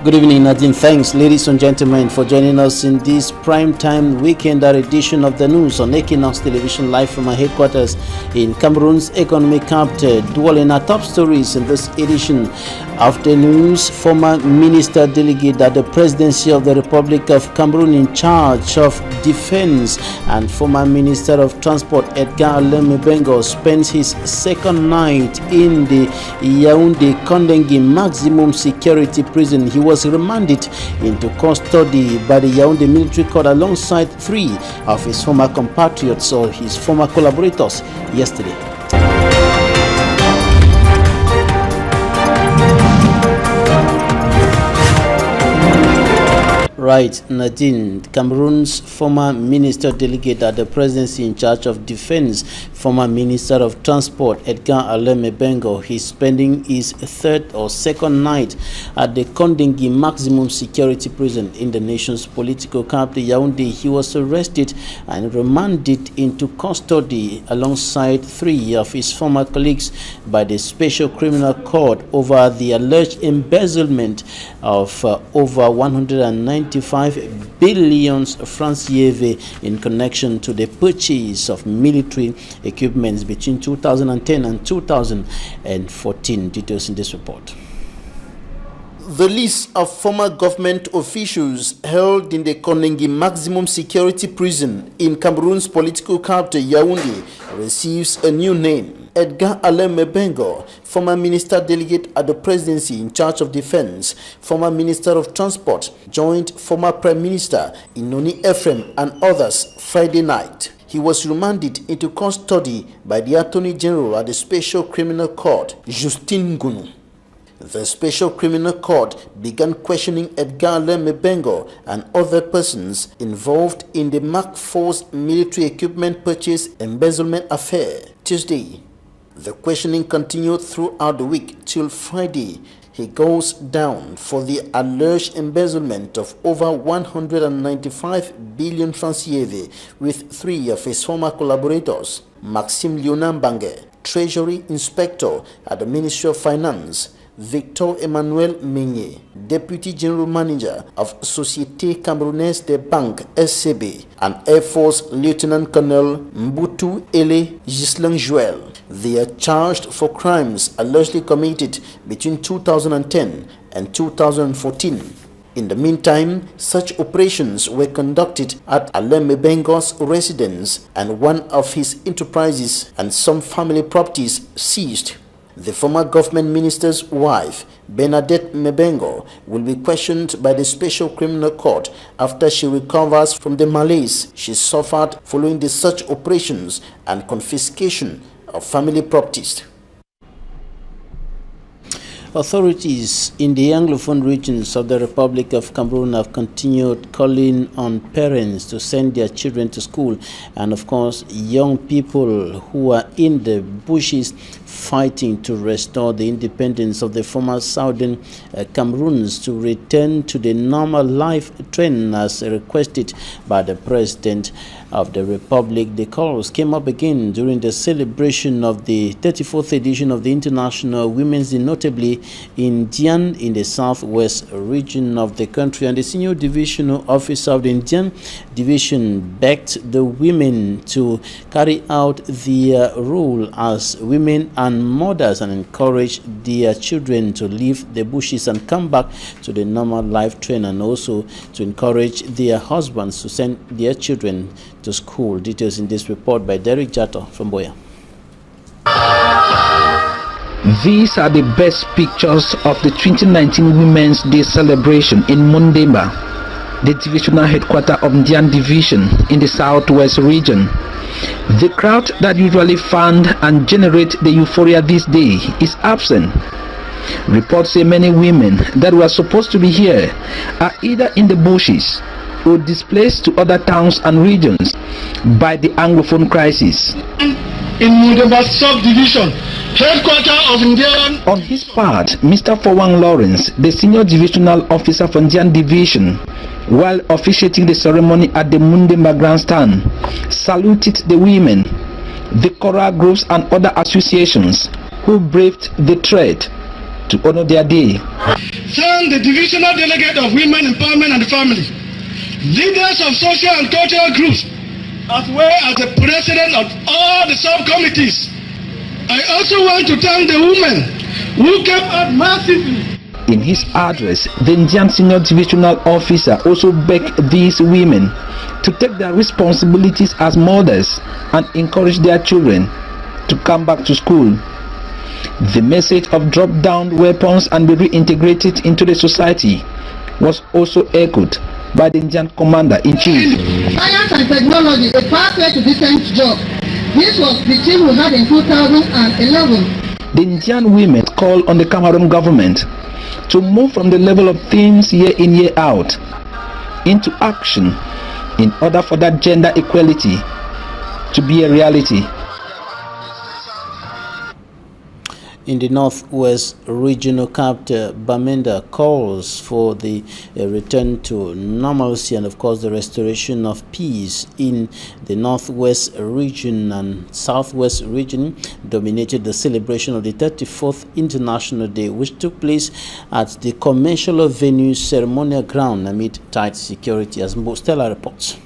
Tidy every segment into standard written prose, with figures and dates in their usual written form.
Good evening, Nadine. Thanks, ladies and gentlemen, for joining us in this prime-time weekend edition of the news on Equinox Television, live from our headquarters in Cameroon's economic capital. Dwelling our top stories in this edition of the news: former minister delegate at the presidency of the Republic of Cameroon in charge of defense and former minister of transport Edgar Lemmebengo spends his second night in the Yaoundé Kondengi maximum security prison. He was remanded into custody by the Yaoundé military court alongside 3 of his former compatriots or his former collaborators yesterday. Right, Nadine. Cameroon's former minister delegate at the presidency in charge of defense, former minister of transport Edgar Lemmebengo, he's spending his second night at the Kondengi maximum security prison in the nation's political capital, Yaoundé. He was arrested and remanded into custody alongside 3 of his former colleagues by the Special Criminal Court over the alleged embezzlement of over 195 billion francs CFA in connection to the purchase of military equipments between 2010 and 2014. Details in this report. The list of former government officials held in the Kondengi maximum security prison in Cameroon's political capital, Yaoundé, receives a new name. Edgar Lemmebengo, former minister delegate at the presidency in charge of defense, former minister of transport, joined former prime minister Inoni Ephraim and others Friday night. He was remanded into custody by the Attorney General at the Special Criminal Court, Justine Ngunu. The Special Criminal Court began questioning Edgar Lemmebengo and other persons involved in the Mark IV's military equipment purchase embezzlement affair Tuesday. The questioning continued throughout the week till Friday. He goes down for the alleged embezzlement of over 195 billion francs CFA with 3 of his former collaborators: Maxime Lionambange, Treasury Inspector at the Ministry of Finance; Victor Emmanuel Meunier, Deputy General Manager of Société Camerounaise des Banques SCB, and Air Force Lieutenant Colonel Mbutu Ele Ghislain Joel. They are charged for crimes allegedly committed between 2010 and 2014. In the meantime, such operations were conducted at Lemmebengo's residence and one of his enterprises, and some family properties seized. The former government minister's wife, Bernadette Mebengo, will be questioned by the Special Criminal Court after she recovers from the malaise she suffered following the search operations and confiscation of family properties. Authorities in the Anglophone regions of the Republic of Cameroon have continued calling on parents to send their children to school, and of course young people who are in the bushes fighting to restore the independence of the former southern Cameroons to return to the normal life trend as requested by the President of the Republic. The calls came up again during the celebration of the 34th edition of the International Women's Day, notably in Dian in the southwest region of the country, and the senior divisional officer of the Indian division begged the women to carry out their role as women and mothers and encourage their children to leave the bushes and come back to the normal life trend, and also to encourage their husbands to send their children to school. Details in this report by Derek Jato from Boya. These are the best pictures of the 2019 Women's Day celebration in Mundemba, the divisional headquarters of Ndian Division in the southwest region. The crowd that usually fund and generate the euphoria this day is absent. Reports say many women that were supposed to be here are either in the bushes or displaced to other towns and regions by the Anglophone crisis. In Mundemba subdivision, headquarters of Ndian. On his part, Mr. Fowang Lawrence, the senior divisional officer for Ndian Division, while officiating the ceremony at the Mundemba grandstand, saluted the women, the choral groups and other associations who braved the threat to honor their day. Thank the Divisional Delegate of Women Empowerment and Family, leaders of social and cultural groups, as well as the president of all the subcommittees. I also want to thank the women who came out massively. In his address, the Indian Senior Divisional Officer also begged these women to take their responsibilities as mothers and encourage their children to come back to school. The message of drop down weapons and be reintegrated into the society was also echoed by the Indian Commander-in-Chief. Science and technology, a pathway to decent job. This was the team we had in 2011. The Indian women called on the Cameroon government to move from the level of themes year in, year out into action in order for that gender equality to be a reality. In the Northwest Regional Capital, Bamenda calls for the return to normalcy and, of course, the restoration of peace in the Northwest region and Southwest region. Dominated the celebration of the 34th International Day, which took place at the conventional venue ceremonial ground amid tight security, as Stella reports.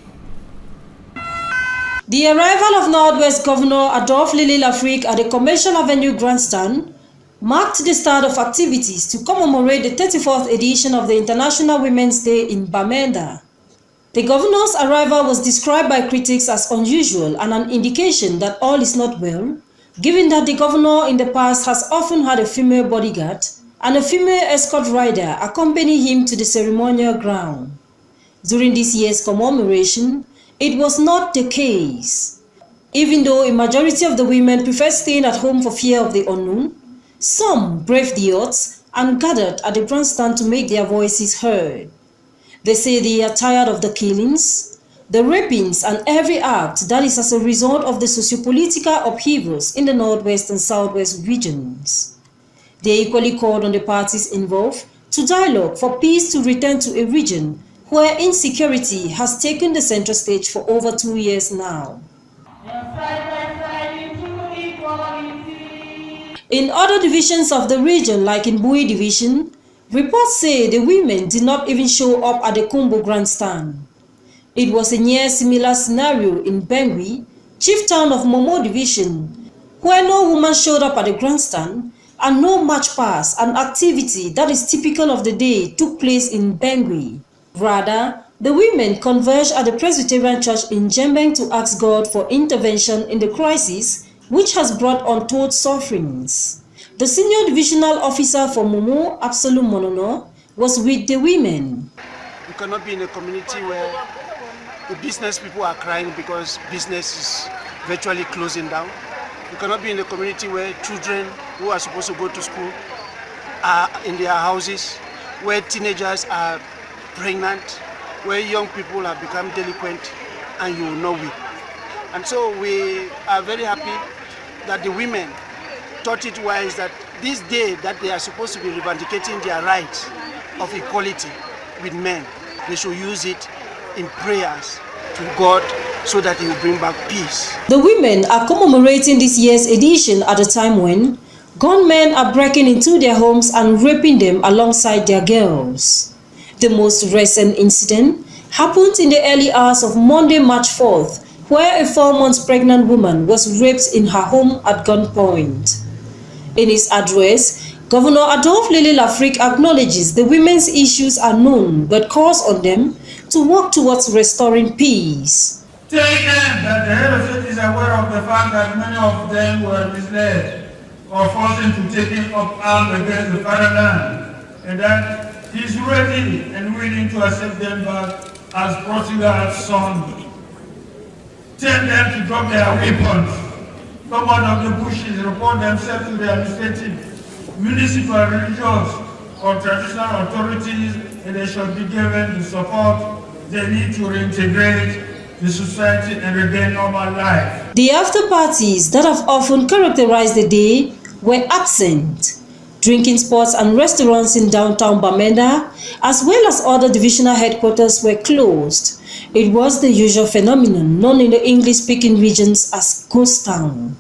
The arrival of Northwest Governor Adolphe Lily Lafrique at the Commercial Avenue Grandstand marked the start of activities to commemorate the 34th edition of the International Women's Day in Bamenda. The governor's arrival was described by critics as unusual and an indication that all is not well, given that the governor in the past has often had a female bodyguard and a female escort rider accompany him to the ceremonial ground. During this year's commemoration, it was not the case. Even though a majority of the women preferred staying at home for fear of the unknown, some braved the odds and gathered at the grandstand to make their voices heard. They say they are tired of the killings, the rapings, and every act that is as a result of the sociopolitical upheavals in the Northwest and Southwest regions. They equally called on the parties involved to dialogue for peace to return to a region where insecurity has taken the center stage for over 2 years now. In other divisions of the region, like in Bui Division, reports say the women did not even show up at the Kumbu Grandstand. It was a near similar scenario in Bengui, chief town of Momo Division, where no woman showed up at the grandstand and no march past, an activity that is typical of the day, took place in Bengui. Rather, the women converged at the Presbyterian Church in Jembeng to ask God for intervention in the crisis, which has brought untold sufferings. The senior divisional officer for Momo, Absolute Monono, was with the women. We cannot be in a community where the business people are crying because business is virtually closing down. We cannot be in a community where children who are supposed to go to school are in their houses, where teenagers are pregnant, where young people have become delinquent, and you will know it. And so we are very happy that the women thought it wise that this day that they are supposed to be revendicating their rights of equality with men, they should use it in prayers to God so that He will bring back peace. The women are commemorating this year's edition at a time when gunmen are breaking into their homes and raping them alongside their girls. The most recent incident happened in the early hours of Monday, March 4th, where a 4 months pregnant woman was raped in her home at gunpoint. In his address, Governor Adolphe Lily Lafrique acknowledges the women's issues are known but calls on them to work towards restoring peace. Tell them that the head of state is aware of the fact that many of them were misled or forced into taking up arms against the fatherland, and that he is ready and willing to accept them back as prodigal sons. Tell them to drop their weapons, come out of the bushes, report themselves to the administrative, municipal, religious, or traditional authorities, and they shall be given the support they need to reintegrate the society and regain normal life. The after parties that have often characterized the day were absent. Drinking spots and restaurants in downtown Bamenda, as well as other divisional headquarters, were closed. It was the usual phenomenon known in the English-speaking regions as ghost town.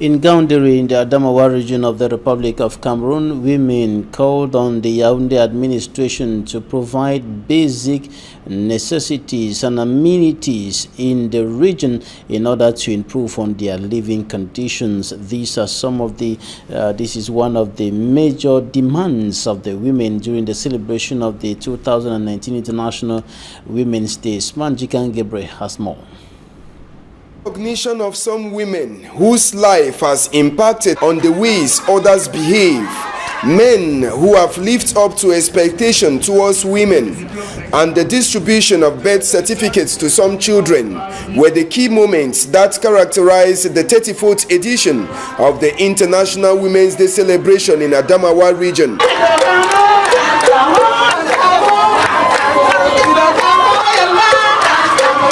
In Gaoundéré, in the Adamawa region of the Republic of Cameroon, women called on the Yaoundé administration to provide basic necessities and amenities in the region in order to improve on their living conditions. These are some of the, this is one of the major demands of the women during the celebration of the 2019 International Women's Day. Smanjikan Gebre has more. Recognition of some women whose life has impacted on the ways others behave, men who have lived up to expectation towards women, and the distribution of birth certificates to some children were the key moments that characterized the 34th edition of the International Women's Day celebration in Adamawa region.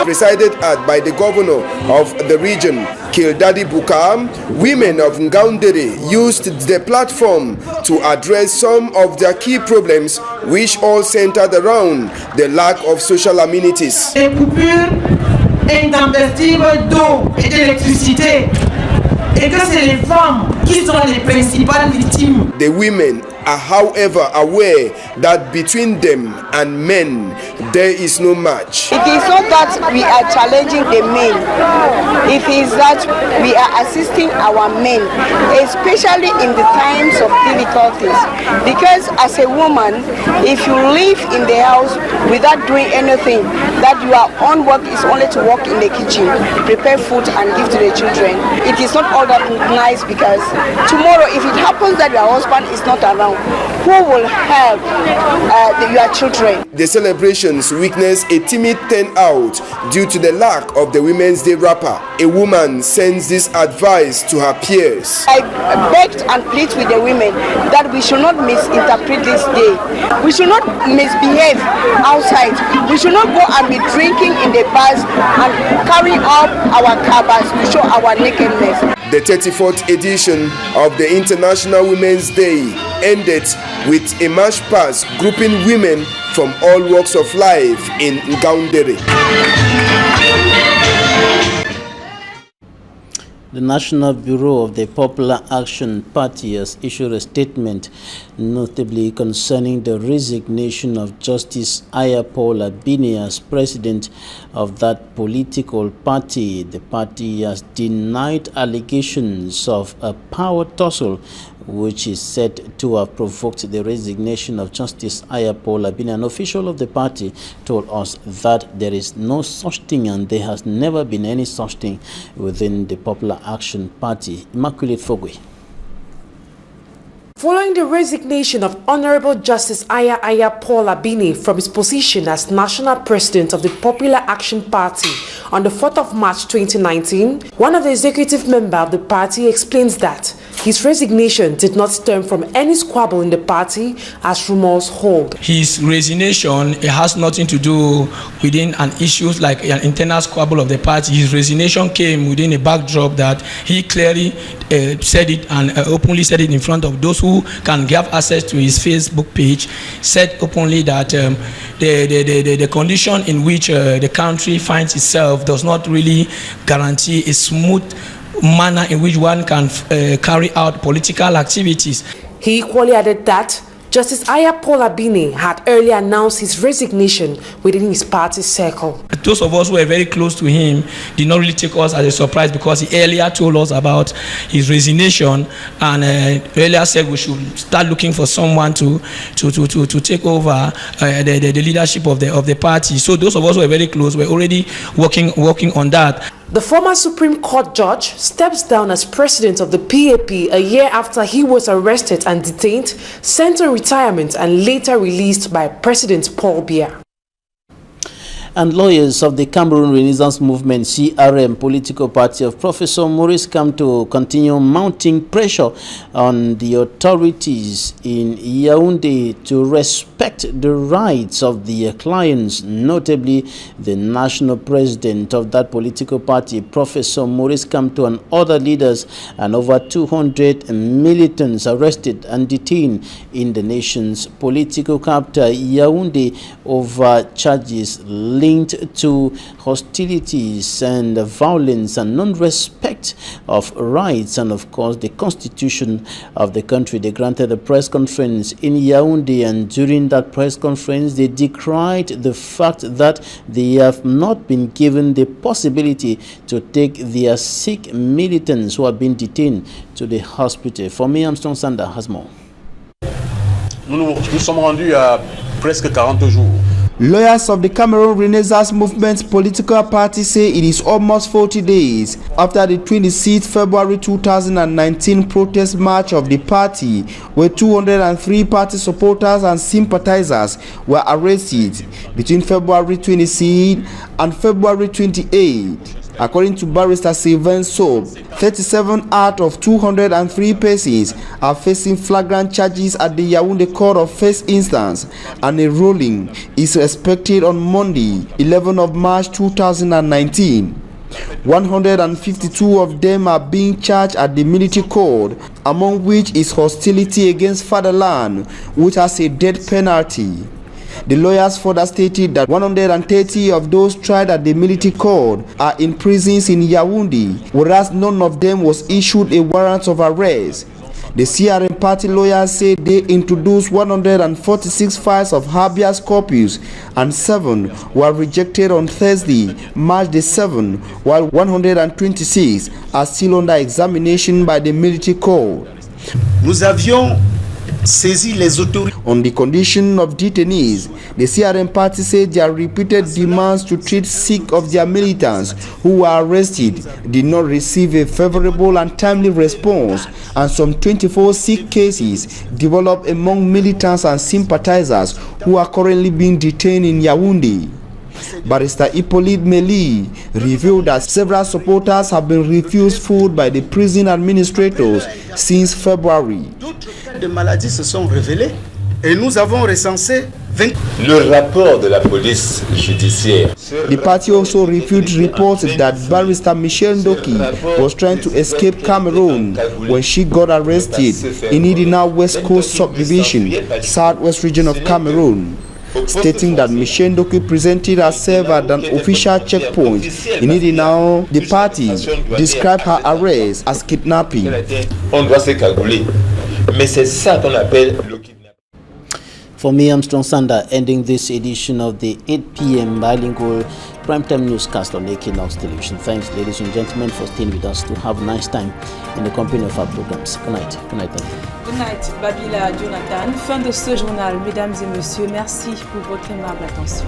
Presided at by the governor of the region, Kildadi Bukam, women of Ngaoundéré used the platform to address some of their key problems, which all centered around the lack of social amenities. Les coupures intempestives d'eau et d'électricité, et que c'est les femmes qui sont les principales victimes. The women are, however, aware that between them and men there is no match. It is not that we are challenging the men, it is that we are assisting our men, especially in the times of difficulties. Because as a woman, if you live in the house without doing anything, that your own work is only to work in the kitchen, prepare food and give to the children, it is not all that nice, because tomorrow if it happens that your husband is not around, who will help your children? The celebrations witnessed a timid turnout due to the lack of the Women's Day wrapper. A woman sends this advice to her peers. I begged and plead with the women that we should not misinterpret this day. We should not misbehave outside. We should not go and be drinking in the bars and carry up our cabas to show our nakedness. The 34th edition of the International Women's Day ended with a march past grouping women from all walks of life in Ngaoundéré. The National Bureau of the Popular Action Party has issued a statement notably concerning the resignation of Justice Ayapola Bini as president of that political party. The party has denied allegations of a power tussle which is said to have provoked the resignation of Justice Ayapola Bini. An official of the party told us that there is no such thing and there has never been any such thing within the Popular Action Party. Immaculate Fogwe. Following the resignation of Honorable Justice Ayapola Bini from his position as National President of the Popular Action Party on the 4th of March 2019, one of the executive members of the party explains that his resignation did not stem from any squabble in the party, as rumors hold. His resignation, it has nothing to do within an issue like an internal squabble of the party. His resignation came within a backdrop that he clearly said it and openly said it in front of those who can have access to his Facebook page, said openly that the condition in which the country finds itself does not really guarantee a smooth manner in which one can carry out political activities. He equally added that Justice Ayapola Bini had earlier announced his resignation within his party circle. Those of us who were very close to him did not really take us as a surprise, because he earlier told us about his resignation and earlier said we should start looking for someone to take over the leadership of the party. So those of us who were very close were already working on that. The former Supreme Court judge steps down as president of the PAP a year after he was arrested and detained, sent on retirement and later released by President Paul Biya. And lawyers of the Cameroon Renaissance Movement CRM political party of Professor Maurice Kamto continue mounting pressure on the authorities in Yaoundé to respect the rights of their clients, notably the national president of that political party, Professor Maurice Kamto, and other leaders, and over 200 militants arrested and detained in the nation's political capital, Yaoundé, over charges linked linked to hostilities and violence and non-respect of rights and, of course, the constitution of the country. They granted a press conference in Yaoundé, and during that press conference, they decried the fact that they have not been given the possibility to take their sick militants who have been detained to the hospital. For me, Armstrong Sander has more. Nous sommes rendus à presque 40 jours. Lawyers of the Cameroon Renaissance Movement's political party say it is almost 40 days after the 26th February 2019 protest march of the party, where 203 party supporters and sympathizers were arrested between February 26 and February 28. According to Barrister Sylvain Soap, 37 out of 203 persons are facing flagrant charges at the Yaoundé Court of First Instance, and a ruling is expected on Monday, 11th of March 2019. 152 of them are being charged at the military court, among which is hostility against fatherland, which has a death penalty. The lawyers further stated that 130 of those tried at the military court are in prisons in Yaoundé, whereas none of them was issued a warrant of arrest. The CRM party lawyers say they introduced 146 files of habeas corpus, and 7 were rejected on Thursday, March the 7th, while 126 are still under examination by the military court. Nous avions saisi les autorités. On the condition of detainees, the CRM party said their repeated demands to treat sick of their militants who were arrested did not receive a favorable and timely response, and some 24 sick cases developed among militants and sympathizers who are currently being detained in Yaoundé. Barrister Hippolyte Meli revealed that several supporters have been refused food by the prison administrators since February. Des maladies se sont révélées et nous avons recensé 20. Le rapport de la police judiciaire. The party also refused reports that Barrister Michelle Ndoki was trying to escape Cameroon when she got arrested in Idina West Coast Subdivision, Southwest region of Cameroon, stating that Michelle Ndoki presented herself at an official checkpoint in Idina. The party described her arrest as kidnapping. On doit se cagouler. Mais c'est ça qu'on appelle le kidnapping. For me, Armstrong Sander, ending this edition of the 8 p.m. bilingual primetime newscast on Equinox Television. Thanks, ladies and gentlemen, for staying with us to have a nice time in the company of our programs. Good night. Good night. Good night, Babila Jonathan. Fin de ce journal, mesdames et messieurs. Merci pour votre aimable attention.